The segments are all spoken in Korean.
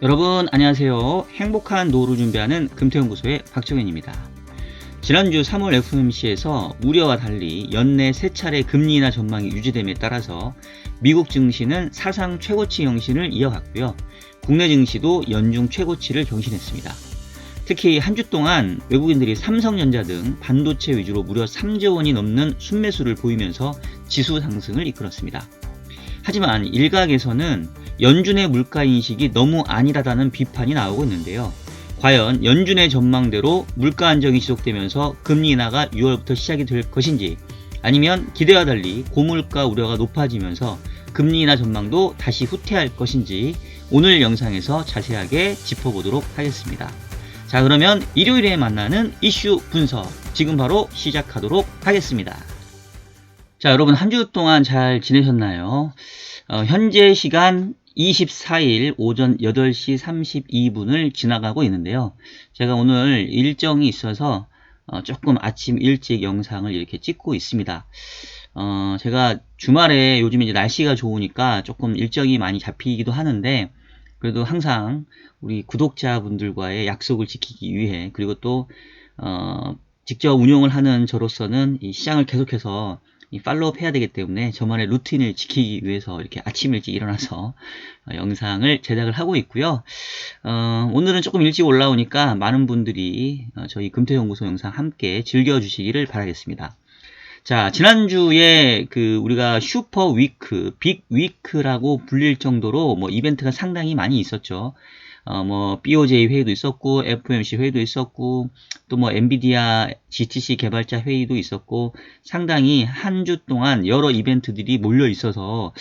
여러분 안녕하세요. 행복한 노후를 준비하는 금태연구소의 박정현입니다. 지난주 3월 FOMC에서 우려와 달리 연내 3차례 금리 인하 전망이 유지됨에 따라서 미국 증시는 사상 최고치 경신을 이어갔고요. 국내 증시도 연중 최고치를 경신했습니다. 특히 한 주 동안 외국인들이 삼성전자 등 반도체 위주로 무려 3조 원이 넘는 순매수를 보이면서 지수 상승을 이끌었습니다. 하지만 일각에서는 연준의 물가 인식이 너무 안일하다는 비판이 나오고 있는데요. 과연 연준의 전망대로 물가 안정이 지속되면서 금리 인하가 6월부터 시작이 될 것인지, 아니면 기대와 달리 고물가 우려가 높아지면서 금리 인하 전망도 다시 후퇴할 것인지 오늘 영상에서 자세하게 짚어보도록 하겠습니다. 자, 그러면 일요일에 만나는 이슈 분석 지금 바로 시작하도록 하겠습니다. 자, 여러분 한 주 동안 잘 지내셨나요? 현재 시간 24일 오전 8시 32분을 지나가고 있는데요. 제가 오늘 일정이 있어서 조금 아침 일찍 영상을 이렇게 찍고 있습니다. 제가 주말에 요즘 이제 날씨가 좋으니까 조금 일정이 많이 잡히기도 하는데, 그래도 항상 우리 구독자분들과의 약속을 지키기 위해, 그리고 또 직접 운용을 하는 저로서는 이 시장을 계속해서 팔로우업 해야 되기 때문에 저만의 루틴을 지키기 위해서 이렇게 아침 일찍 일어나서 영상을 제작을 하고 있고요. 오늘은 조금 일찍 올라오니까 많은 분들이 저희 금태연구소 영상 함께 즐겨주시기를 바라겠습니다. 자, 지난주에 우리가 슈퍼 위크, 빅 위크라고 불릴 정도로 이벤트가 상당히 많이 있었죠. BOJ 회의도 있었고, FOMC 회의도 있었고, 또 엔비디아 GTC 개발자 회의도 있었고, 상당히 한 주 동안 여러 이벤트들이 몰려 있어서,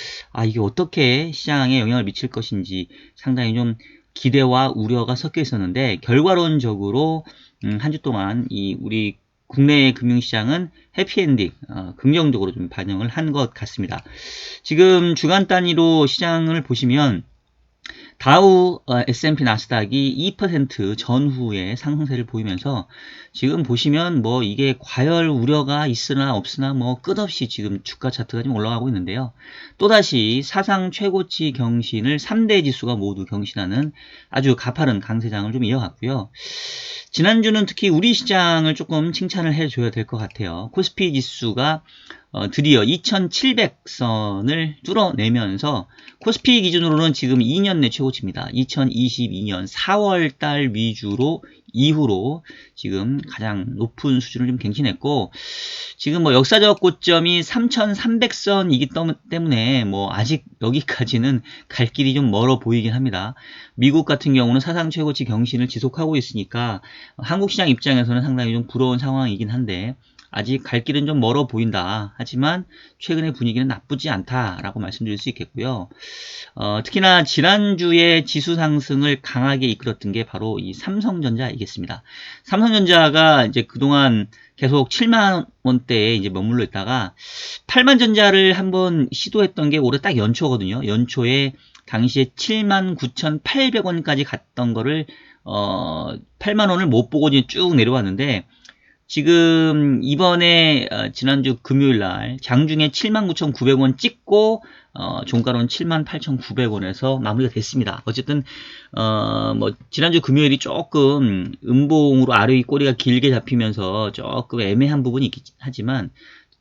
이게 어떻게 시장에 영향을 미칠 것인지 상당히 좀 기대와 우려가 섞여 있었는데, 결과론적으로 한 주 동안 우리 국내 금융시장은 해피엔딩, 긍정적으로 좀 반영을 한 것 같습니다. 지금 주간 단위로 시장을 보시면 다우, S&P 나스닥이 2% 전후의 상승세를 보이면서 지금 보시면 이게 과열 우려가 있으나 없으나 끝없이 지금 주가 차트가 좀 올라가고 있는데요. 또다시 사상 최고치 경신을 3대 지수가 모두 경신하는 아주 가파른 강세장을 좀 이어갔고요. 지난주는 특히 우리 시장을 조금 칭찬을 해줘야 될 것 같아요. 코스피 지수가 드디어 2700선을 뚫어내면서 코스피 기준으로는 지금 2년 내 최고치입니다. 2022년 4월달 위주로 이후로 지금 가장 높은 수준을 좀 갱신했고, 지금 역사적 고점이 3300선이기 때문에 아직 여기까지는 갈 길이 좀 멀어 보이긴 합니다. 미국 같은 경우는 사상 최고치 경신을 지속하고 있으니까 한국 시장 입장에서는 상당히 좀 부러운 상황이긴 한데, 아직 갈 길은 좀 멀어 보인다. 하지만 최근의 분위기는 나쁘지 않다라고 말씀드릴 수 있겠고요. 특히나 지난주에 지수 상승을 강하게 이끌었던 게 바로 이 삼성전자이겠습니다. 삼성전자가 이제 그동안 계속 7만 원대에 이제 머물러 있다가 8만 전자를 한번 시도했던 게 올해 딱 연초거든요. 연초에 당시에 79,800원까지 갔던 거를 8만 원을 못 보고 이제 쭉 내려왔는데, 지금 이번에 지난주 금요일날 장중에 79,900원 찍고 종가로는 78,900원에서 마무리가 됐습니다. 어쨌든 지난주 금요일이 조금 음봉으로 아래 위 꼬리가 길게 잡히면서 조금 애매한 부분이 있긴 하지만,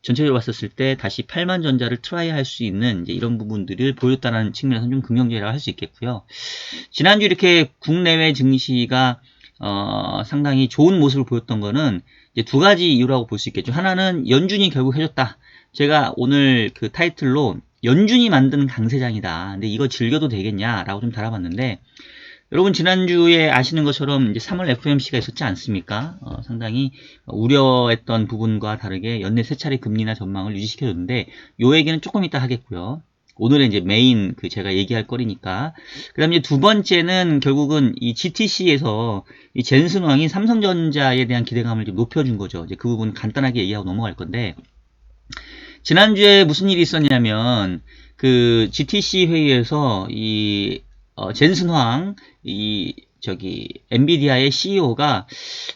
전체적으로 봤었을 때 다시 8만 전자를 트라이 할 수 있는 이제 이런 부분들을 보였다는 측면에서 좀 긍정적이라고 할 수 있겠고요. 지난주 이렇게 국내외 증시가 상당히 좋은 모습을 보였던 거는 이제 두 가지 이유라고 볼 수 있겠죠. 하나는 연준이 결국 해줬다. 제가 오늘 그 타이틀로 연준이 만든 강세장이다. 근데 이거 즐겨도 되겠냐라고 좀 달아봤는데, 여러분 지난주에 아시는 것처럼 이제 3월 FOMC가 있었지 않습니까? 상당히 우려했던 부분과 다르게 연내 3차례 금리 인하 전망을 유지시켜줬는데, 요 얘기는 조금 이따 하겠고요. 오늘은 이제 메인 제가 얘기할 거리니까. 그 다음에 두 번째는 결국은 이 GTC에서 이 젠슨 왕이 삼성전자에 대한 기대감을 좀 높여준 거죠. 이제 그 부분 간단하게 얘기하고 넘어갈 건데, 지난주에 무슨 일이 있었냐면 그 GTC 회의에서 이 젠슨 황 엔비디아의 CEO가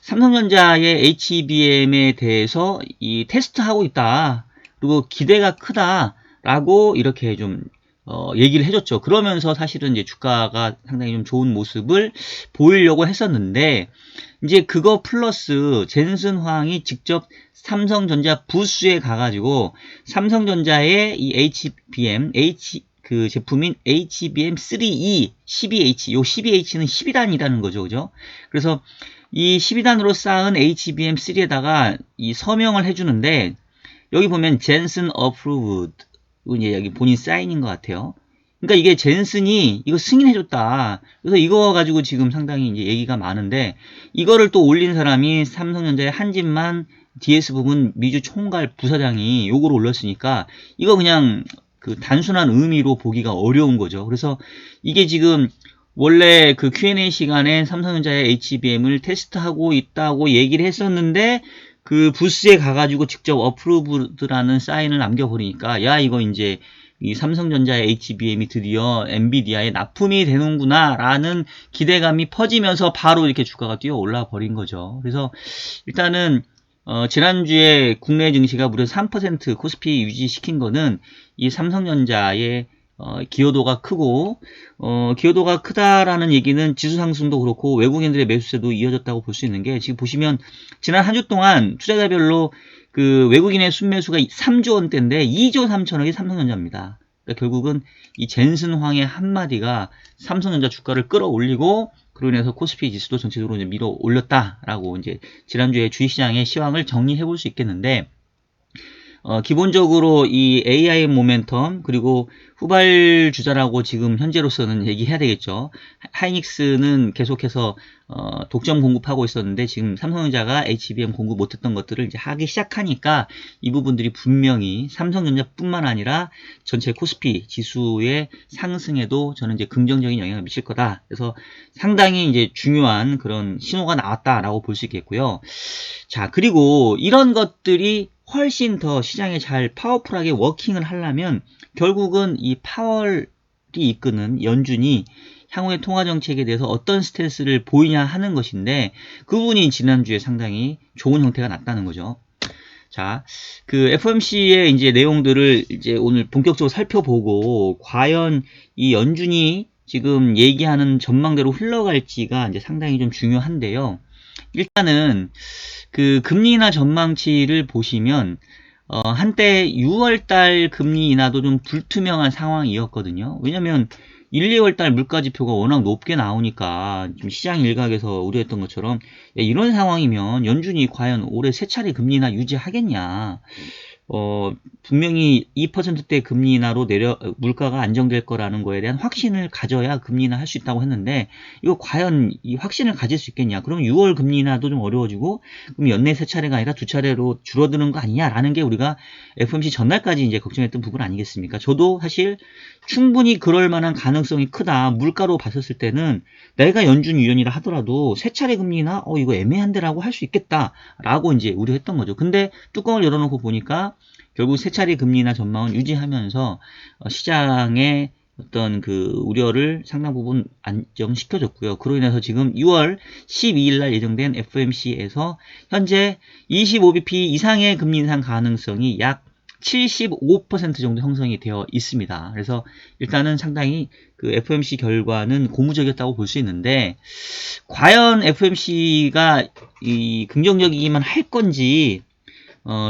삼성전자의 HBM에 대해서 이 테스트하고 있다. 그리고 기대가 크다. 라고 이렇게 좀 얘기를 해줬죠. 그러면서 사실은 이제 주가가 상당히 좀 좋은 모습을 보이려고 했었는데, 이제 그거 플러스 젠슨 황이 직접 삼성전자 부스에 가가지고 삼성전자의 이 그 제품인 HBM3E 12H, 요 12H는 12단이라는 거죠. 그죠? 그래서 이 12단으로 쌓은 HBM3에다가 이 서명을 해주는데, 여기 보면 젠슨 approved, 이제 여기 본인 사인인 것 같아요. 그러니까 이게 젠슨이 이거 승인해줬다. 그래서 이거 가지고 지금 상당히 이제 얘기가 많은데, 이거를 또 올린 사람이 삼성전자의 한진만 DS 부분 미주 총괄 부사장이 요거를 올렸으니까, 이거 그냥 그 단순한 의미로 보기가 어려운 거죠. 그래서 이게 지금 원래 그 Q&A 시간에 삼성전자의 HBM을 테스트하고 있다고 얘기를 했었는데, 그 부스에 가가지고 직접 어프로브드라는 사인을 남겨버리니까, 야, 이거 이제 이 삼성전자의 HBM이 드디어 엔비디아에 납품이 되는구나 라는 기대감이 퍼지면서 바로 이렇게 주가가 뛰어 올라 버린 거죠. 그래서 일단은 지난주에 국내 증시가 무려 3% 코스피 유지시킨 거는 이 삼성전자의 기여도가 크고, 기여도가 크다라는 얘기는 지수 상승도 그렇고 외국인들의 매수세도 이어졌다고 볼 수 있는 게, 지금 보시면 지난 한 주 동안 투자자별로 그 외국인의 순매수가 3조 원대인데 2조 3천억이 삼성전자입니다. 그러니까 결국은 이 젠슨 황의 한마디가 삼성전자 주가를 끌어올리고, 그로 인해서 코스피 지수도 전체적으로 이제 밀어 올렸다라고 이제 지난주에 주식시장의 시황을 정리해 볼 수 있겠는데, 기본적으로 이 AI 모멘텀, 그리고 후발주자라고 지금 현재로서는 얘기해야 되겠죠. 하이닉스는 계속해서 독점 공급하고 있었는데, 지금 삼성전자가 HBM 공급 못했던 것들을 이제 하기 시작하니까 이 부분들이 분명히 삼성전자뿐만 아니라 전체 코스피 지수의 상승에도 저는 이제 긍정적인 영향을 미칠 거다. 그래서 상당히 이제 중요한 그런 신호가 나왔다라고 볼 수 있겠고요. 자, 그리고 이런 것들이 훨씬 더 시장에 잘 파워풀하게 워킹을 하려면 결국은 이 파월이 이끄는 연준이 향후의 통화정책에 대해서 어떤 스탠스를 보이냐 하는 것인데, 그 부분이 지난주에 상당히 좋은 형태가 났다는 거죠. 자, 그 FOMC의 이제 내용들을 이제 오늘 본격적으로 살펴보고, 과연 이 연준이 지금 얘기하는 전망대로 흘러갈지가 이제 상당히 좀 중요한데요. 일단은 그 금리 인하 전망치를 보시면 한때 6월달 금리 인하도 좀 불투명한 상황이었거든요. 왜냐면 1, 2월달 물가지표가 워낙 높게 나오니까 좀 시장 일각에서 우려했던 것처럼, 야, 이런 상황이면 연준이 과연 올해 세 차례 금리 인하 유지하겠냐. 분명히 2%대 금리 인하로 물가가 안정될 거라는 거에 대한 확신을 가져야 금리 인하 할 수 있다고 했는데, 이거 과연 이 확신을 가질 수 있겠냐. 그러면 6월 금리 인하도 좀 어려워지고, 그럼 연내 세 차례가 아니라 두 차례로 줄어드는 거 아니냐라는 게 우리가 FOMC 전날까지 이제 걱정했던 부분 아니겠습니까? 저도 사실 충분히 그럴 만한 가능성이 크다. 물가로 봤었을 때는 내가 연준 위원이라 하더라도 세 차례 금리 인하, 이거 애매한데라고 할 수 있겠다라고 이제 우려했던 거죠. 근데 뚜껑을 열어놓고 보니까 결국 세 차례 금리 인하 전망은 유지하면서 시장의 어떤 그 우려를 상당 부분 안정시켜줬고요. 그로 인해서 지금 6월 12일 날 예정된 FOMC에서 현재 25bp 이상의 금리 인상 가능성이 약 75% 정도 형성이 되어 있습니다. 그래서 일단은 상당히 그 FOMC 결과는 고무적이었다고 볼 수 있는데, 과연 FOMC가 이 긍정적이기만 할 건지,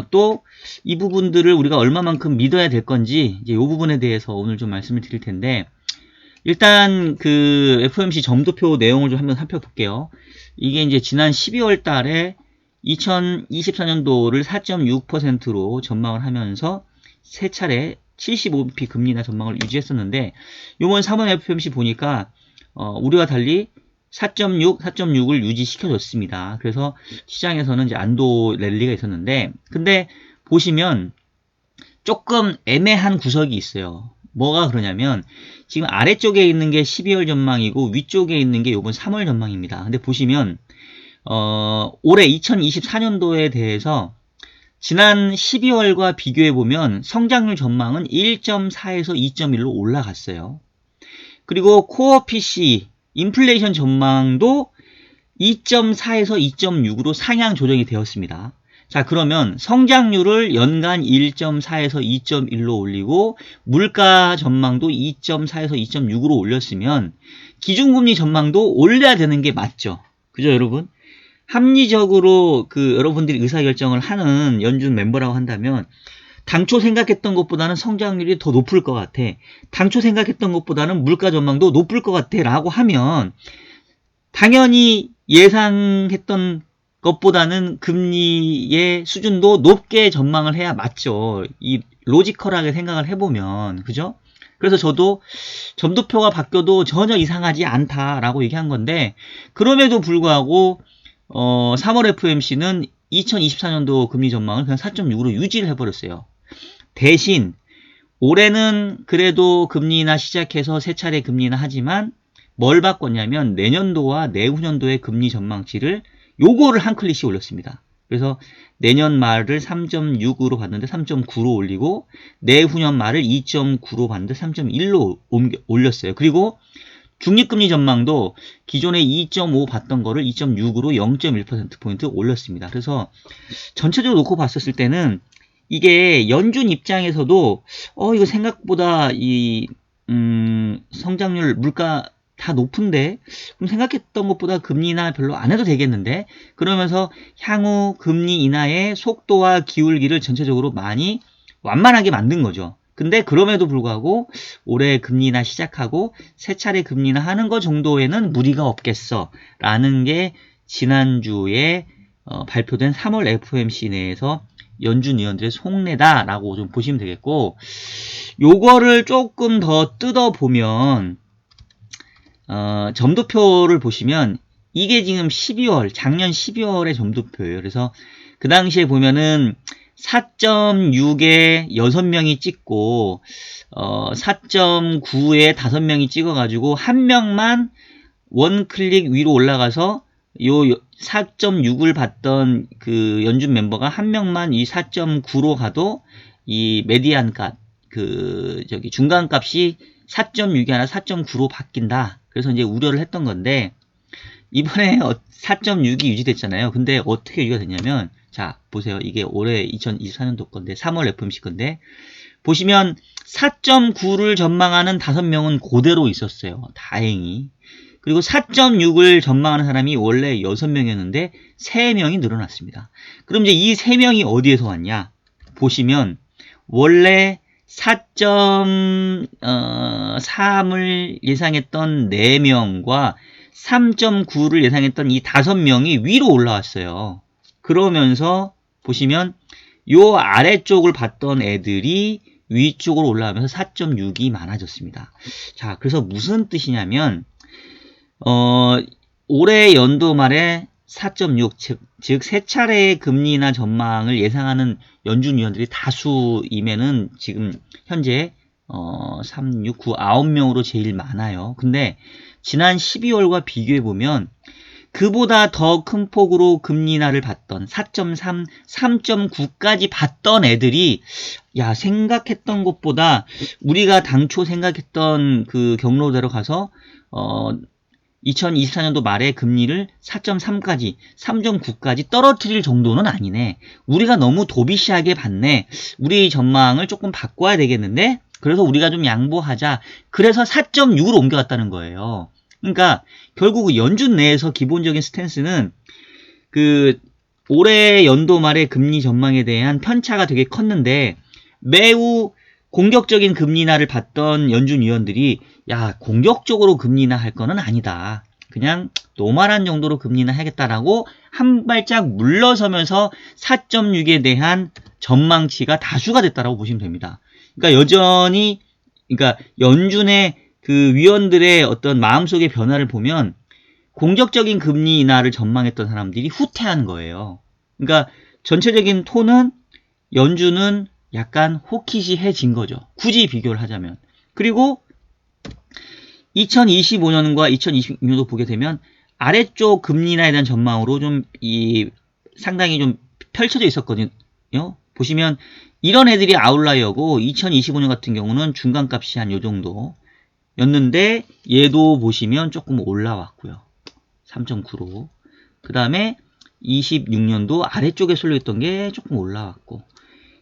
또 이 부분들을 우리가 얼마만큼 믿어야 될 건지, 이제 이 부분에 대해서 오늘 좀 말씀을 드릴 텐데, 일단 그 FOMC 점도표 내용을 좀 한번 살펴볼게요. 이게 이제 지난 12월 달에 2024년도를 4.6%로 전망을 하면서 세 차례 75bp 금리 인하 전망을 유지했었는데, 이번 3월 FOMC 보니까 우리와 달리 4.6을 유지시켜줬습니다. 그래서 시장에서는 이제 안도 랠리가 있었는데, 근데 보시면 조금 애매한 구석이 있어요. 뭐가 그러냐면, 지금 아래쪽에 있는 게 12월 전망이고 위쪽에 있는 게 이번 3월 전망입니다. 근데 보시면 올해 2024년도에 대해서 지난 12월과 비교해보면 성장률 전망은 1.4에서 2.1로 올라갔어요. 그리고 코어 PC, 인플레이션 전망도 2.4에서 2.6으로 상향 조정이 되었습니다. 자, 그러면 성장률을 연간 1.4에서 2.1로 올리고 물가 전망도 2.4에서 2.6으로 올렸으면 기준금리 전망도 올려야 되는 게 맞죠. 그죠, 여러분? 합리적으로 여러분들이 의사결정을 하는 연준 멤버라고 한다면 당초 생각했던 것보다는 성장률이 더 높을 것 같아. 당초 생각했던 것보다는 물가 전망도 높을 것 같아 라고 하면 당연히 예상했던 것보다는 금리의 수준도 높게 전망을 해야 맞죠. 이 로지컬하게 생각을 해보면, 그죠? 그래서 저도 점도표가 바뀌어도 전혀 이상하지 않다라고 얘기한 건데, 그럼에도 불구하고 3월 FOMC는 2024년도 금리 전망을 그냥 4.6으로 유지를 해버렸어요. 대신 올해는 그래도 금리 인하 시작해서 세 차례 금리 인하 하지만 뭘 바꿨냐면 내년도와 내후년도의 금리 전망치를 요거를 한 클릭씩 올렸습니다. 그래서 내년 말을 3.6으로 봤는데 3.9로 올리고 내후년 말을 2.9로 봤는데 3.1로 올렸어요. 그리고 중립금리 전망도 기존에 2.5 봤던 거를 2.6으로 0.1%포인트 올렸습니다. 그래서 전체적으로 놓고 봤었을 때는 이게 연준 입장에서도 이거 생각보다 성장률 물가 다 높은데 그럼 생각했던 것보다 금리 인하 별로 안 해도 되겠는데 그러면서 향후 금리 인하의 속도와 기울기를 전체적으로 많이 완만하게 만든 거죠. 근데 그럼에도 불구하고 올해 금리 인하 시작하고 세 차례 금리 인하 하는 거 정도에는 무리가 없겠어 라는 게 지난주에 발표된 3월 FOMC 내에서 연준 위원들의 속내다라고 좀 보시면 되겠고, 요거를 조금 더 뜯어보면 점도표를 보시면 이게 지금 작년 12월의 점도표예요. 그래서 그 당시에 보면은 4.6에 6명이 찍고 4.9에 5명이 찍어가지고 한 명만 원클릭 위로 올라가서 요 4.6을 받던 그 연준 멤버가 한 명만 이 4.9로 가도 이 메디안 값, 중간 값이 4.6이 아니라 4.9로 바뀐다. 그래서 이제 우려를 했던 건데, 이번에 4.6이 유지됐잖아요. 근데 어떻게 유지가 됐냐면, 자, 보세요. 이게 올해 2024년도 건데, 3월 FOMC 건데, 보시면 4.9를 전망하는 5명은 그대로 있었어요. 다행히. 그리고 4.6을 전망하는 사람이 원래 6명이었는데 3명이 늘어났습니다. 그럼 이제 이 3명이 어디에서 왔냐? 보시면 원래 4.3을 예상했던 4명과 3.9를 예상했던 이 5명이 위로 올라왔어요. 그러면서 보시면 요 아래쪽을 봤던 애들이 위쪽으로 올라가면서 4.6이 많아졌습니다. 자, 그래서 무슨 뜻이냐면 올해 연도 말에 4.6, 즉 세 차례의 금리 인하 전망을 예상하는 연준 위원들이 다수임에는 지금 현재 3, 6, 9, 9명으로 제일 많아요. 근데 지난 12월과 비교해보면 그보다 더 큰 폭으로 금리 인하를 받던 4.3, 3.9까지 받던 애들이 야 생각했던 것보다 우리가 당초 생각했던 그 경로대로 가서 2024년도 말에 금리를 4.3까지, 3.9까지 떨어뜨릴 정도는 아니네. 우리가 너무 도비시하게 봤네. 우리 전망을 조금 바꿔야 되겠는데? 그래서 우리가 좀 양보하자. 그래서 4.6으로 옮겨갔다는 거예요. 그러니까 결국 연준 내에서 기본적인 스탠스는 올해 연도 말에 금리 전망에 대한 편차가 되게 컸는데 매우 공격적인 금리 인하를 받던 연준 위원들이 야 공격적으로 금리 인하 할 거는 아니다. 그냥 노멀한 정도로 금리 인하 하겠다라고 한 발짝 물러서면서 4.6에 대한 전망치가 다수가 됐다라고 보시면 됩니다. 그러니까 여전히 연준의 그 위원들의 어떤 마음속의 변화를 보면 공격적인 금리 인하를 전망했던 사람들이 후퇴하는 거예요. 그러니까 전체적인 톤은 연준은 약간 호키시해진 거죠. 굳이 비교를 하자면. 그리고 2025년과 2026년도 보게 되면 아래쪽 금리 인하에 대한 전망으로 상당히 좀 펼쳐져 있었거든요. 보시면 이런 애들이 아웃라이어고 2025년 같은 경우는 중간값이 한 요 정도였는데 얘도 보시면 조금 올라왔고요. 3.9로. 그 다음에 26년도 아래쪽에 쏠려있던 게 조금 올라왔고,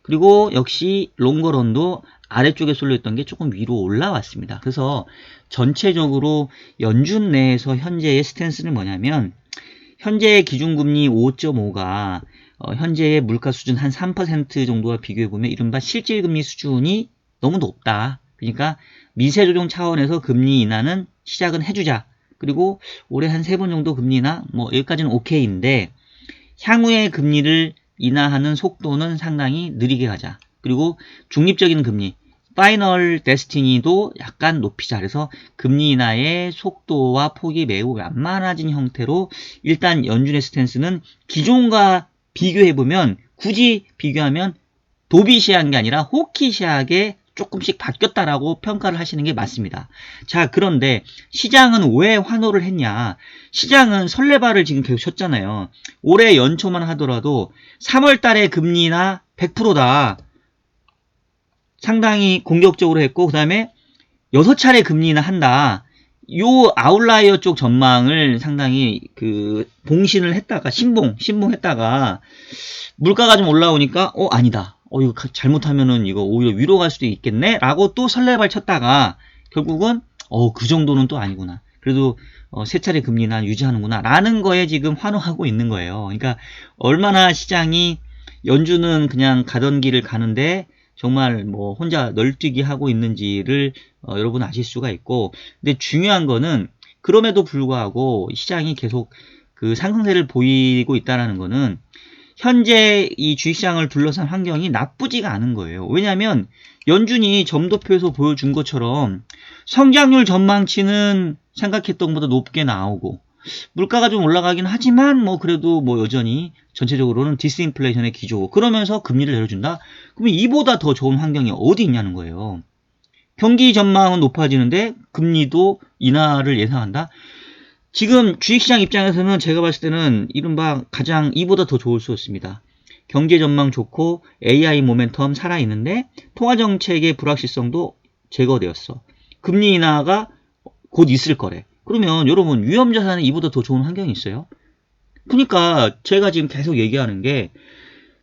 그리고 역시 롱거런도 아래쪽에 쏠려있던 게 조금 위로 올라왔습니다. 그래서 전체적으로 연준 내에서 현재의 스탠스는 뭐냐면, 현재의 기준금리 5.5가 현재의 물가 수준 한 3% 정도와 비교해보면 이른바 실질금리 수준이 너무 높다. 그러니까 미세조정 차원에서 금리 인하는 시작은 해주자. 그리고 올해 한 3번 정도 금리 인하, 뭐 여기까지는 오케이인데, 향후의 금리를 인하하는 속도는 상당히 느리게 가자. 그리고 중립적인 금리, 파이널 데스티니도 약간 높이자. 그래서 금리 인하의 속도와 폭이 매우 완만해진 형태로 일단 연준의 스탠스는 기존과 비교해보면, 굳이 비교하면 도비시한 게 아니라 호키시하게 조금씩 바뀌었다라고 평가를 하시는 게 맞습니다. 자, 그런데 시장은 왜 환호를 했냐? 시장은 설레발을 지금 계속 쳤잖아요. 올해 연초만 하더라도 3월 달에 금리나 100%다. 상당히 공격적으로 했고, 그 다음에 6차례 금리나 한다. 요 아웃라이어 쪽 전망을 상당히 봉신을 했다가, 신봉했다가, 물가가 좀 올라오니까, 아니다. 이거 잘못하면은 이거 오히려 위로 갈 수도 있겠네? 라고 또 설레발 쳤다가, 결국은, 그 정도는 또 아니구나. 그래도, 3차례 금리나 유지하는구나. 라는 거에 지금 환호하고 있는 거예요. 그러니까, 얼마나 시장이, 연준은 그냥 가던 길을 가는데, 정말 뭐 혼자 널뛰기 하고 있는지를 여러분 아실 수가 있고, 근데 중요한 거는 그럼에도 불구하고 시장이 계속 상승세를 보이고 있다는 거는 현재 이 주식시장을 둘러싼 환경이 나쁘지가 않은 거예요. 왜냐하면 연준이 점도표에서 보여준 것처럼 성장률 전망치는 생각했던 것보다 높게 나오고, 물가가 좀 올라가긴 하지만 뭐 그래도 뭐 여전히 전체적으로는 디스인플레이션의 기조고, 그러면서 금리를 내려준다? 그러면 이보다 더 좋은 환경이 어디 있냐는 거예요. 경기 전망은 높아지는데 금리도 인하를 예상한다? 지금 주식시장 입장에서는 제가 봤을 때는 이른바 가장 이보다 더 좋을 수 있습니다. 경제 전망 좋고 AI 모멘텀 살아있는데 통화정책의 불확실성도 제거되었어. 금리 인하가 곧 있을 거래. 그러면 여러분 위험자산에 이보다 더 좋은 환경이 있어요? 그러니까 제가 지금 계속 얘기하는 게,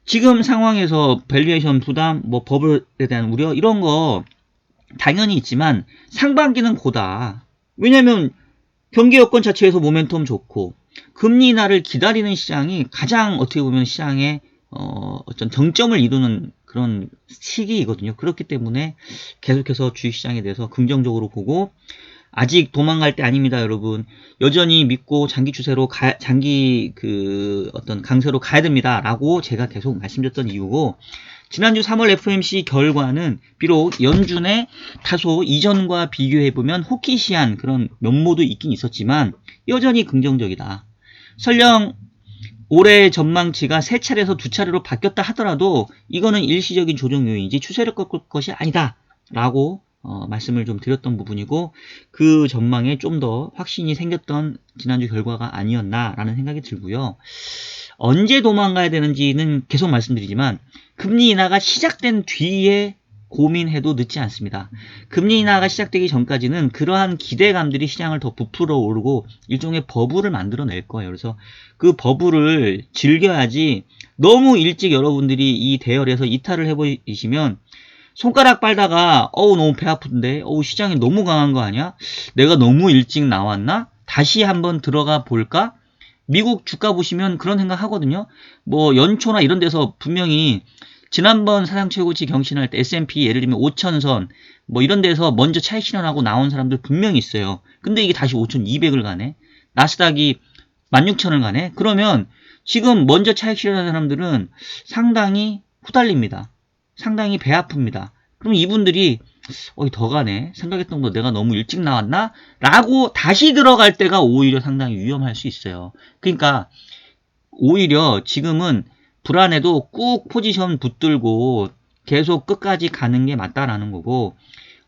지금 상황에서 밸류에이션 부담, 뭐 버블에 대한 우려 이런 거 당연히 있지만 상반기는 고다. 왜냐면 경기 여건 자체에서 모멘텀 좋고 금리 인하를 기다리는 시장이 가장 어떻게 보면 시장의 어떤 정점을 이루는 그런 시기이거든요. 그렇기 때문에 계속해서 주식시장에 대해서 긍정적으로 보고, 아직 도망갈 때 아닙니다, 여러분. 여전히 믿고 장기 추세로 장기 어떤 강세로 가야 됩니다라고 제가 계속 말씀드렸던 이유고, 지난주 3월 FOMC 결과는 비록 연준의 다소 이전과 비교해보면 호키시한 그런 면모도 있긴 있었지만 여전히 긍정적이다. 설령 올해 전망치가 3차례에서 2차례로 바뀌었다 하더라도 이거는 일시적인 조정 요인이지 추세를 꺾을 것이 아니다 라고 말씀을 좀 드렸던 부분이고, 그 전망에 좀 더 확신이 생겼던 지난주 결과가 아니었나 라는 생각이 들고요. 언제 도망가야 되는지는 계속 말씀드리지만 금리 인하가 시작된 뒤에 고민해도 늦지 않습니다. 금리 인하가 시작되기 전까지는 그러한 기대감들이 시장을 더 부풀어 오르고 일종의 버블을 만들어낼 거예요. 그래서 그 버블을 즐겨야지, 너무 일찍 여러분들이 이 대열에서 이탈을 해버리시면 손가락 빨다가 너무 배 아픈데 시장이 너무 강한 거 아니야? 내가 너무 일찍 나왔나? 다시 한번 들어가 볼까? 미국 주가 보시면 그런 생각 하거든요. 뭐 연초나 이런 데서 분명히 지난번 사상 최고치 경신할 때 S&P 예를 들면 5,000선 뭐 이런 데서 먼저 차익 실현하고 나온 사람들 분명히 있어요. 근데 이게 다시 5,200을 가네. 나스닥이 16,000을 가네. 그러면 지금 먼저 차익 실현한 사람들은 상당히 후달립니다. 상당히 배 아픕니다. 그럼 이분들이 더 가네, 생각했던 거 내가 너무 일찍 나왔나? 라고 다시 들어갈 때가 오히려 상당히 위험할 수 있어요. 그러니까 오히려 지금은 불안해도 꾹 포지션 붙들고 계속 끝까지 가는 게 맞다라는 거고,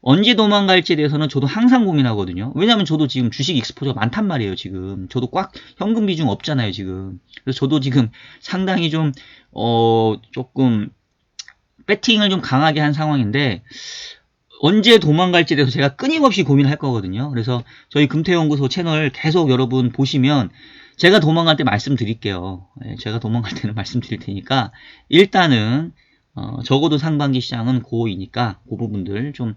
언제 도망갈지에 대해서는 저도 항상 고민하거든요. 왜냐면 저도 지금 주식 익스포저가 많단 말이에요. 지금 저도 꽉 현금 비중 없잖아요 지금. 그래서 저도 지금 상당히 좀 조금 배팅을 좀 강하게 한 상황인데, 언제 도망갈지에 대해서 제가 끊임없이 고민할 거거든요. 그래서 저희 금태연구소 채널 계속 여러분 보시면 제가 도망갈 때 말씀드릴게요. 제가 도망갈 때는 말씀드릴 테니까 일단은 적어도 상반기 시장은 고이니까 그 부분들 좀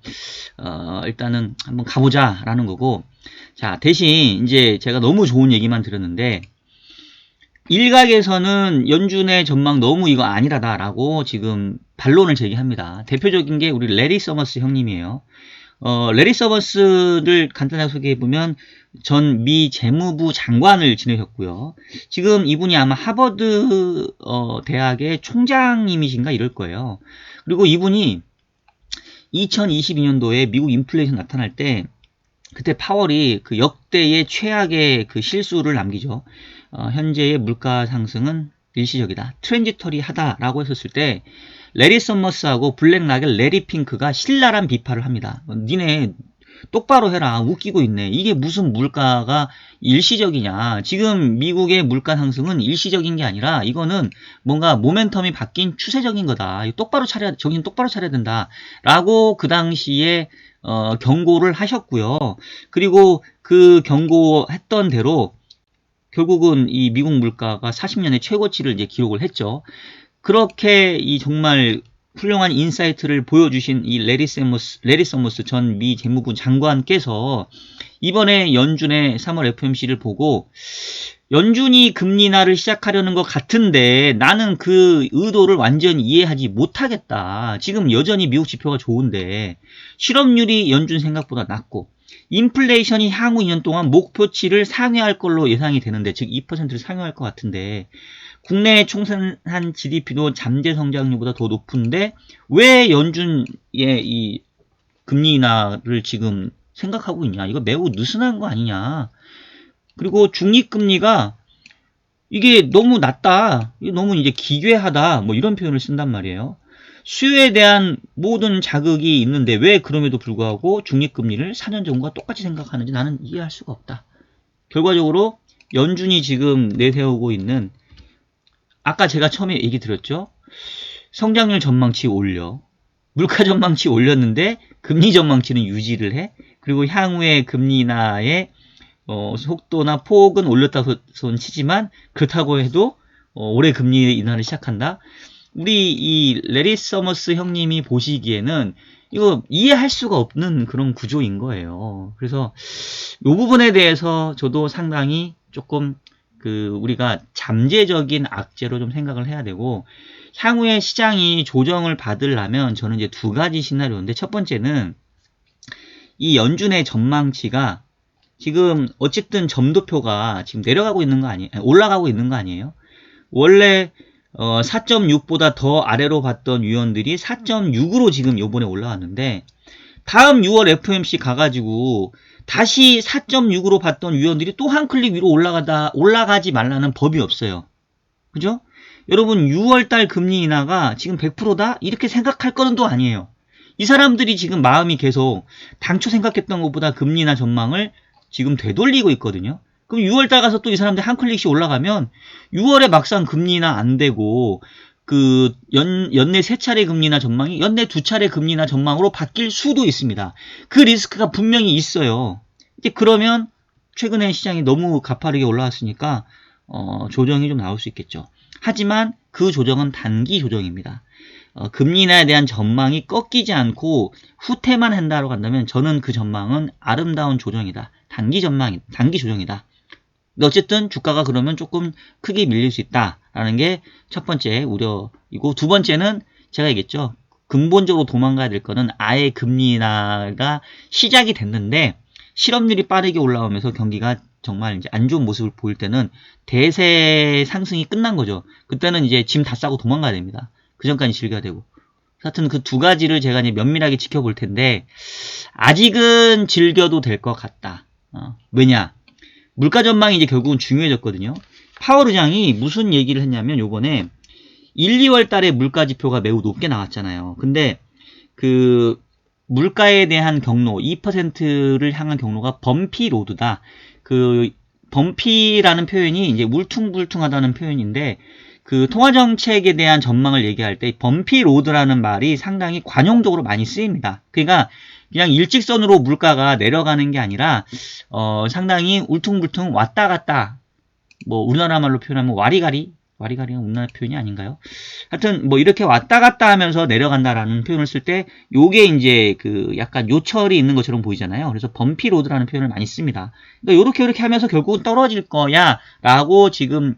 일단은 한번 가보자 라는 거고, 자 대신 이제 제가 너무 좋은 얘기만 들었는데 일각에서는 연준의 전망 너무 이거 아니라다라고 지금 반론을 제기합니다. 대표적인 게 우리 레리 서머스 형님이에요. 레리 서머스를 간단하게 소개해보면 전 미 재무부 장관을 지내셨고요. 지금 이분이 아마 하버드 대학의 총장님이신가 이럴 거예요. 그리고 이분이 2022년도에 미국 인플레이션 나타날 때 그때 파월이 그 역대의 최악의 그 실수를 남기죠. 현재의 물가 상승은 일시적이다, 트랜지터리하다라고 했었을 때 레리 서머스하고 블랙락의 레리 핑크가 신랄한 비판을 합니다. 니네 똑바로 해라, 웃기고 있네. 이게 무슨 물가가 일시적이냐. 지금 미국의 물가 상승은 일시적인 게 아니라 이거는 뭔가 모멘텀이 바뀐 추세적인 거다. 똑바로 정신 똑바로 차려야 된다 라고 그 당시에 경고를 하셨고요. 그리고 그 경고했던 대로 결국은 이 미국 물가가 40년의 최고치를 이제 기록을 했죠. 그렇게 이 정말 훌륭한 인사이트를 보여주신 이 레리 서머스 전 미 재무부 장관께서 이번에 연준의 3월 FOMC를 보고 연준이 금리 인하를 시작하려는 것 같은데 나는 그 의도를 완전히 이해하지 못하겠다. 지금 여전히 미국 지표가 좋은데 실업률이 연준 생각보다 낮고 인플레이션이 향후 2년 동안 목표치를 상회할 걸로 예상이 되는데, 즉 2%를 상회할 것 같은데 국내 총생산 GDP도 잠재 성장률보다 더 높은데 왜 연준의 이 금리 인하를 지금 생각하고 있냐. 이거 매우 느슨한 거 아니냐. 그리고 중립금리가 이게 너무 낮다, 너무 이제 기괴하다, 뭐 이런 표현을 쓴단 말이에요. 수요에 대한 모든 자극이 있는데 왜 그럼에도 불구하고 중립금리를 4년 전과 똑같이 생각하는지 나는 이해할 수가 없다. 결과적으로 연준이 지금 내세우고 있는, 아까 제가 처음에 얘기 드렸죠. 성장률 전망치 올려, 물가 전망치 올렸는데 금리 전망치는 유지를 해. 그리고 향후의 금리 인하의 속도나 폭은 올렸다손 치지만 그렇다고 해도 올해 금리 인하를 시작한다. 우리 이 레리 서머스 형님이 보시기에는 이거 이해할 수가 없는 그런 구조인 거예요. 그래서 이 부분에 대해서 저도 상당히 조금 우리가 잠재적인 악재로 좀 생각을 해야 되고, 향후에 시장이 조정을 받으려면 저는 이제 두 가지 시나리오인데, 첫 번째는 이 연준의 전망치가 지금 어쨌든 점도표가 지금 내려가고 있는 거 아니에요? 올라가고 있는 거 아니에요? 원래 4.6보다 더 아래로 봤던 위원들이 4.6으로 지금 요번에 올라왔는데, 다음 6월 FOMC 가가지고 다시 4.6으로 봤던 위원들이 또 한 클릭 위로 올라가지 말라는 법이 없어요. 그죠? 여러분 6월달 금리 인하가 지금 100%다? 이렇게 생각할 거는 또 아니에요. 이 사람들이 지금 마음이 계속 당초 생각했던 것보다 금리 인하 전망을 지금 되돌리고 있거든요. 그럼 6월달 가서 또 이 사람들 한 클릭씩 올라가면 6월에 막상 금리 인하 안 되고 연내 3차례 금리 인하 전망이 연내 2차례 금리 인하 전망으로 바뀔 수도 있습니다. 그 리스크가 분명히 있어요. 이제 그러면 최근에 시장이 너무 가파르게 올라왔으니까 조정이 좀 나올 수 있겠죠. 하지만 그 조정은 단기 조정입니다. 금리 인하에 대한 전망이 꺾이지 않고 후퇴만 한다고 간다면 저는 그 전망은 아름다운 조정이다. 단기 조정이다. 근데 어쨌든 주가가 그러면 조금 크게 밀릴 수 있다라는 게 첫 번째 우려이고, 두 번째는 제가 얘기했죠. 근본적으로 도망가야 될 거는 아예 금리 인하가 시작이 됐는데 실업률이 빠르게 올라오면서 경기가 정말 이제 안 좋은 모습을 보일 때는 대세 상승이 끝난 거죠. 그때는 이제 짐 다 싸고 도망가야 됩니다. 그 전까지 즐겨야 되고. 하여튼 그 두 가지를 제가 이제 면밀하게 지켜볼 텐데 아직은 즐겨도 될 것 같다. 왜냐? 물가 전망이 이제 결국은 중요해졌거든요. 파월 의장이 무슨 얘기를 했냐면 요번에 1, 2월 달에 물가 지표가 매우 높게 나왔잖아요. 근데 그 물가에 대한 경로 2%를 향한 경로가 범피 로드다. 그 범피라는 표현이 이제 울퉁불퉁하다는 표현인데 그 통화정책에 대한 전망을 얘기할 때 범피 로드라는 말이 상당히 관용적으로 많이 쓰입니다. 그러니까 그냥 일직선으로 물가가 내려가는 게 아니라 상당히 울퉁불퉁 왔다 갔다, 뭐 우리나라 말로 표현하면 와리가리가 우리나라 표현이 아닌가요? 하여튼 뭐 이렇게 왔다 갔다 하면서 내려간다라는 표현을 쓸 때 요게 이제 그 약간 요철이 있는 것처럼 보이잖아요. 그래서 범피 로드라는 표현을 많이 씁니다. 그러니까 요렇게 하면서 결국은 떨어질 거야 라고 지금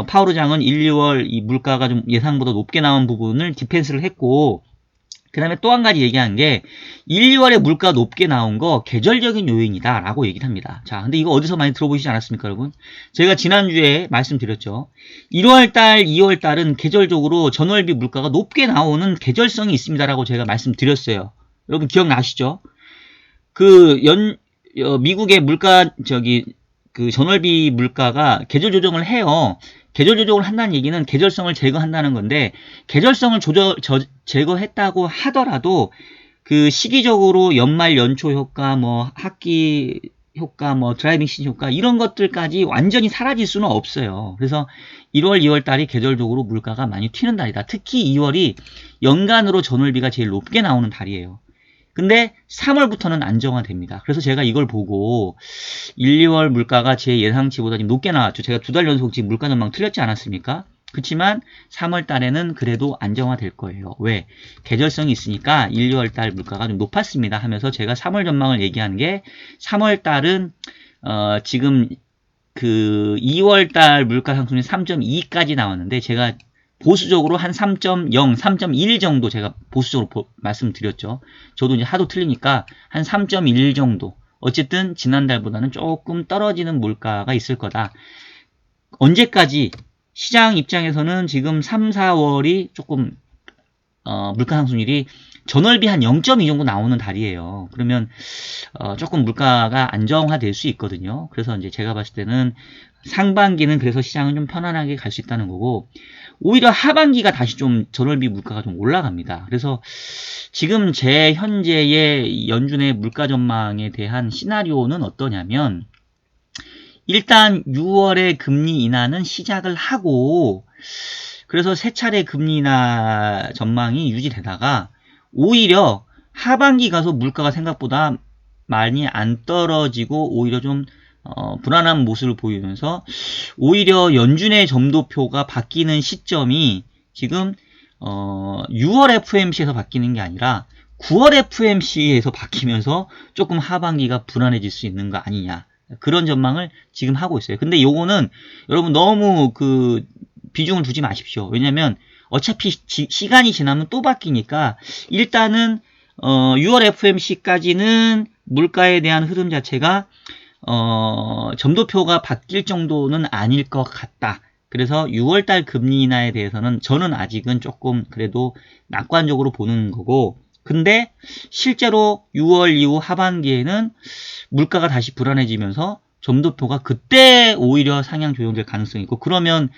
파월 의장은 1, 2월 이 물가가 좀 예상보다 높게 나온 부분을 디펜스를 했고, 그 다음에 또 한 가지 얘기한 게 1, 2월에 물가 높게 나온 거 계절적인 요인이다 라고 얘기를 합니다. 자, 근데 이거 어디서 많이 들어보시지 않았습니까, 여러분? 제가 지난주에 말씀드렸죠. 1월달, 2월달은 계절적으로 전월비 물가가 높게 나오는 계절성이 있습니다 라고 제가 말씀드렸어요. 여러분 기억나시죠? 미국의 물가, 그 전월비 물가가 계절 조정을 해요. 계절 조정을 한다는 얘기는 계절성을 제거한다는 건데, 계절성을 제거했다고 하더라도 그 시기적으로 연말 연초 효과, 뭐 학기 효과, 뭐 드라이빙 시즌 효과 이런 것들까지 완전히 사라질 수는 없어요. 그래서 1월, 2월 달이 계절적으로 물가가 많이 튀는 달이다. 특히 2월이 연간으로 전월비가 제일 높게 나오는 달이에요. 근데 3월부터는 안정화됩니다. 그래서 제가 이걸 보고 1, 2월 물가가 제 예상치보다 좀 높게 나왔죠. 제가 2달 연속 지금 물가 전망 틀렸지 않았습니까? 그렇지만 3월 달에는 그래도 안정화될 거예요. 왜? 계절성이 있으니까 1, 2월 달 물가가 좀 높았습니다 하면서 제가 3월 전망을 얘기한 게, 3월 달은 지금 그 2월 달 물가 상승률이 3.2까지 나왔는데, 제가 보수적으로 한 3.0, 3.1 정도 제가 보수적으로 말씀드렸죠. 저도 이제 하도 틀리니까 한 3.1 정도. 어쨌든 지난달보다는 조금 떨어지는 물가가 있을 거다. 언제까지? 시장 입장에서는 지금 3, 4월이 조금 물가 상승률이 전월비 한 0.2 정도 나오는 달이에요. 그러면 조금 물가가 안정화될 수 있거든요. 그래서 이제 제가 봤을 때는 상반기는 그래서 시장은 좀 편안하게 갈 수 있다는 거고, 오히려 하반기가 다시 좀 전월비 물가가 좀 올라갑니다. 그래서 지금 제 현재의 연준의 물가 전망에 대한 시나리오는 어떠냐면, 일단 6월에 금리 인하는 시작을 하고, 그래서 세 차례 금리 인하 전망이 유지되다가 오히려 하반기 가서 물가가 생각보다 많이 안 떨어지고 오히려 좀 불안한 모습을 보이면서, 오히려 연준의 점도표가 바뀌는 시점이 지금 6월 FOMC에서 바뀌는 게 아니라 9월 FOMC에서 바뀌면서 조금 하반기가 불안해질 수 있는 거 아니냐, 그런 전망을 지금 하고 있어요. 근데 요거는 여러분 너무 그 비중을 두지 마십시오. 왜냐면 어차피 시간이 지나면 또 바뀌니까, 일단은 6월 FOMC까지는 물가에 대한 흐름 자체가 점도표가 바뀔 정도는 아닐 것 같다. 그래서 6월달 금리 인하에 대해서는 저는 아직은 조금 그래도 낙관적으로 보는 거고, 근데 실제로 6월 이후 하반기에는 물가가 다시 불안해지면서 점도표가 그때 오히려 상향 조정될 가능성이 있고, 그러면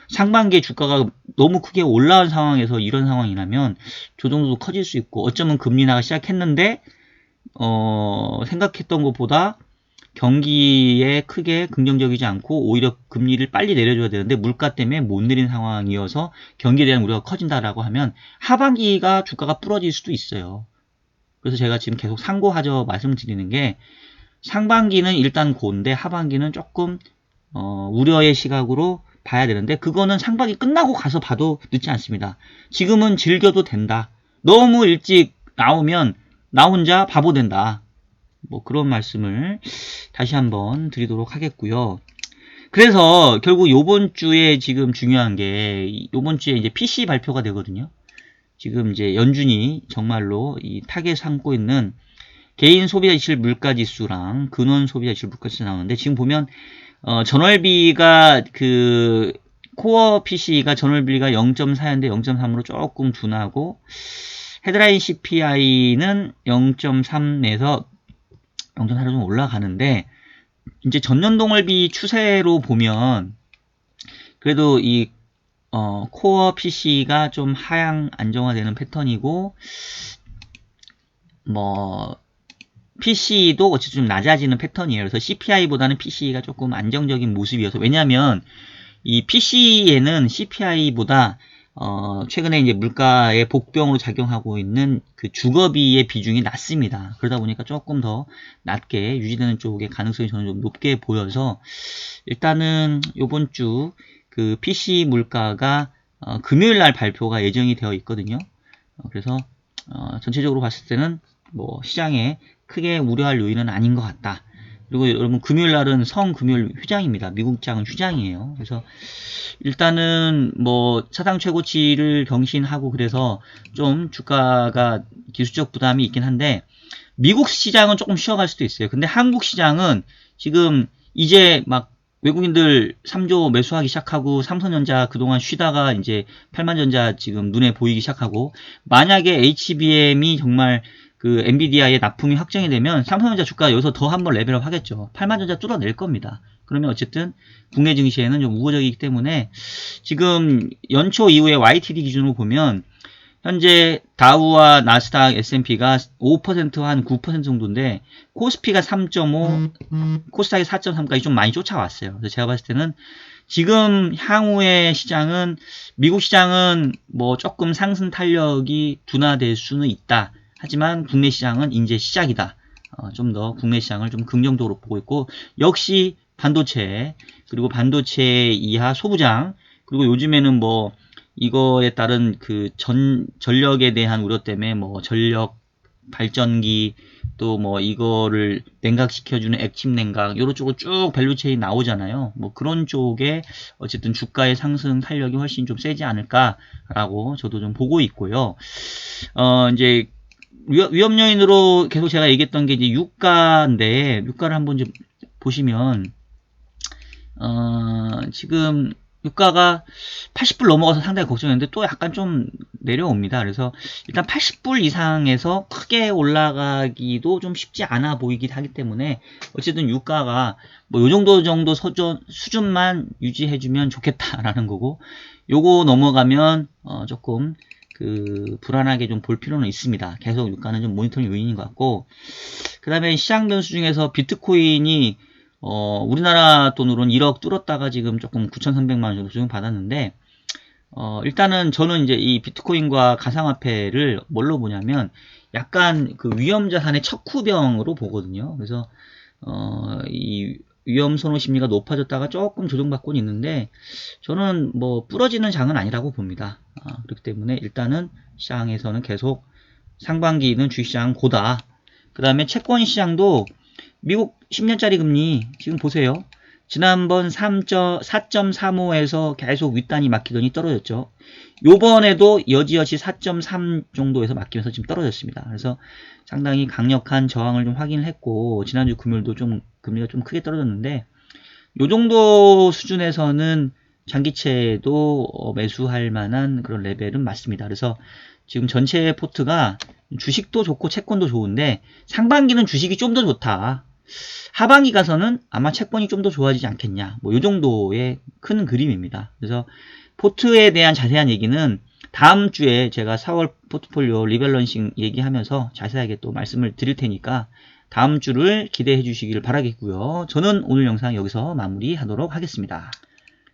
상반기에 주가가 너무 크게 올라온 상황에서 이런 상황이 나면 조정도 커질 수 있고, 어쩌면 금리 인하가 시작했는데 생각했던 것보다 경기에 크게 긍정적이지 않고 오히려 금리를 빨리 내려줘야 되는데 물가 때문에 못 내린 상황이어서 경기에 대한 우려가 커진다라고 하면 하반기가 주가가 부러질 수도 있어요. 그래서 제가 지금 계속 상고하죠 말씀드리는 게, 상반기는 일단 고인데 하반기는 조금 우려의 시각으로 봐야 되는데, 그거는 상반기 끝나고 가서 봐도 늦지 않습니다. 지금은 즐겨도 된다. 너무 일찍 나오면 나 혼자 바보 된다. 뭐 그런 말씀을 다시 한번 드리도록 하겠고요. 그래서 결국 요번 주에 지금 중요한 게, 요번 주에 이제 PC 발표가 되거든요. 지금 이제 연준이 정말로 이 타겟 삼고 있는 개인 소비자지출 물가지수랑 근원 소비자지출 물가지수 나오는데, 지금 보면 전월비가 그 코어 PC가 전월비가 0.4였는데 0.3으로 조금 둔하고, 헤드라인 CPI는 0.3에서 0.4로 좀 올라가는데, 이제 전년동월비 추세로 보면 그래도 이 코어 PC가 좀 하향 안정화되는 패턴이고, 뭐 PC도 어쨌든 좀 낮아지는 패턴이에요. 그래서 CPI보다는 PC가 조금 안정적인 모습이어서, 왜냐하면 이 PC에는 CPI보다 최근에 이제 물가의 복병으로 작용하고 있는 그 주거비의 비중이 낮습니다. 그러다 보니까 조금 더 낮게 유지되는 쪽의 가능성이 저는 좀 높게 보여서 일단은 요번 주 그 PC 물가가 금요일 날 발표가 예정이 되어 있거든요. 그래서 전체적으로 봤을 때는 뭐 시장에 크게 우려할 요인은 아닌 것 같다. 그리고 여러분 금요일 날은 성금요일 휴장입니다. 미국장은 휴장이에요. 그래서 일단은 뭐 사상 최고치를 경신하고 그래서 좀 주가가 기술적 부담이 있긴 한데 미국 시장은 조금 쉬어갈 수도 있어요. 근데 한국 시장은 지금 이제 막 외국인들 3조 매수하기 시작하고 삼성전자 그동안 쉬다가 이제 8만전자 지금 눈에 보이기 시작하고 만약에 HBM이 정말 그 엔비디아의 납품이 확정이 되면 삼성전자 주가 여기서 더 한번 레벨업 하겠죠. 8만전자 뚫어낼 겁니다. 그러면 어쨌든 국내 증시에는 좀 우호적이기 때문에 지금 연초 이후에 YTD 기준으로 보면 현재 다우와 나스닥 S&P가 5%와 한 9% 정도인데 코스피가 3.5, 코스닥이 4.3까지 좀 많이 쫓아왔어요. 그래서 제가 봤을 때는 지금 향후의 시장은 미국 시장은 뭐 조금 상승 탄력이 둔화될 수는 있다. 하지만 국내 시장은 이제 시작이다. 좀 더 국내 시장을 좀 긍정적으로 보고 있고 역시 반도체 그리고 반도체 이하 소부장 그리고 요즘에는 뭐 이거에 따른 그 전력에 대한 우려 때문에 뭐 전력 발전기 또 뭐 이거를 냉각시켜주는 액침 냉각 이런 쪽으로 쭉 밸류체인이 나오잖아요. 뭐 그런 쪽에 어쨌든 주가의 상승 탄력이 훨씬 좀 세지 않을까라고 저도 좀 보고 있고요. 이제 위험 요인으로 계속 제가 얘기했던 게 이제 유가인데 유가를 한번 좀 보시면 지금 유가가 80불 넘어가서 상당히 걱정했는데 또 약간 좀 내려옵니다. 그래서 일단 80불 이상에서 크게 올라가기도 좀 쉽지 않아 보이긴 하기 때문에 어쨌든 유가가 뭐 요 정도 수준만 유지해주면 좋겠다라는 거고 요거 넘어가면 조금 그 불안하게 좀 볼 필요는 있습니다. 계속 유가는 좀 모니터링 요인인 것 같고 그 다음에 시장 변수 중에서 비트코인이 우리나라 돈으로는 1억 뚫었다가 지금 조금 9,300만원 정도 수준 받았는데, 일단은 저는 이제 이 비트코인과 가상화폐를 뭘로 보냐면, 약간 그 위험자산의 척후병으로 보거든요. 그래서, 이 위험 선호 심리가 높아졌다가 조금 조정받고는 있는데, 저는 뭐 부러지는 장은 아니라고 봅니다. 그렇기 때문에 일단은 시장에서는 계속 상반기는 주식시장 고다. 그 다음에 채권 시장도 미국 10년짜리 금리 지금 보세요. 지난번 4.35에서 계속 윗단이 막히더니 떨어졌죠. 요번에도 여지없이 4.3 정도에서 막히면서 지금 떨어졌습니다. 그래서 상당히 강력한 저항을 좀 확인을 했고 지난주 금요일도 좀 금리가 좀 크게 떨어졌는데 요 정도 수준에서는 장기채도 매수할 만한 그런 레벨은 맞습니다. 그래서 지금 전체 포트가 주식도 좋고 채권도 좋은데 상반기는 주식이 좀 더 좋다. 하반기 가서는 아마 채권이 좀 더 좋아지지 않겠냐. 뭐 이 정도의 큰 그림입니다. 그래서 포트에 대한 자세한 얘기는 다음 주에 제가 4월 포트폴리오 리밸런싱 얘기하면서 자세하게 또 말씀을 드릴 테니까 다음 주를 기대해 주시기를 바라겠고요. 저는 오늘 영상 여기서 마무리하도록 하겠습니다.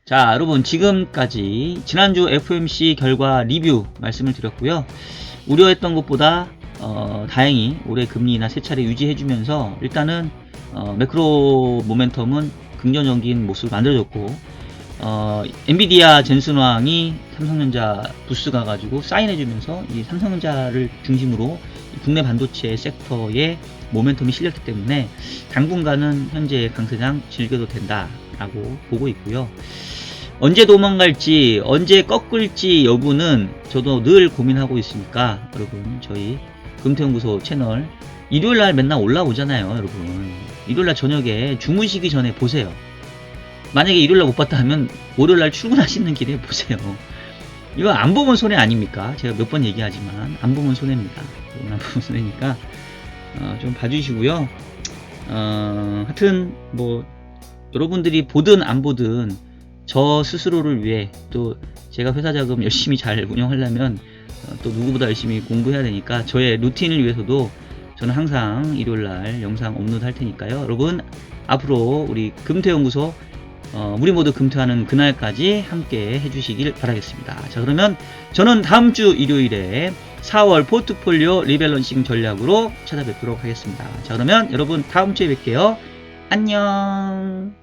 자, 여러분 지금까지 지난주 FOMC 결과 리뷰 말씀을 드렸고요. 우려했던 것보다 다행히 올해 금리 인하 3차례 유지해주면서 일단은 매크로 모멘텀은 긍정적인 모습을 만들어줬고 엔비디아 젠슨 왕이 삼성전자 부스 가가지고 사인해주면서 이 삼성전자를 중심으로 국내 반도체 섹터에 모멘텀이 실렸기 때문에 당분간은 현재 강세장 즐겨도 된다라고 보고 있고요. 언제 도망갈지 언제 꺾을지 여부는 저도 늘 고민하고 있으니까 여러분 저희 금태연구소 채널 일요일날 맨날 올라오잖아요. 여러분 일요일날 저녁에 주무시기 전에 보세요. 만약에 일요일날 못 봤다 하면 월요일날 출근하시는 길에 보세요. 이거 안 보면 손해 아닙니까? 제가 몇 번 얘기하지만 안 보면 손해입니다. 안 보면 손해니까 좀 봐주시고요. 하여튼 뭐 여러분들이 보든 안 보든 저 스스로를 위해 또 제가 회사 자금 열심히 잘 운영하려면 또 누구보다 열심히 공부해야 되니까 저의 루틴을 위해서도 저는 항상 일요일날 영상 업로드 할 테니까요. 여러분 앞으로 우리 금태연구소 우리 모두 금투하는 그날까지 함께 해주시길 바라겠습니다. 자, 그러면 저는 다음 주 일요일에 4월 포트폴리오 리밸런싱 전략으로 찾아뵙도록 하겠습니다. 자, 그러면 여러분 다음 주에 뵐게요. 안녕.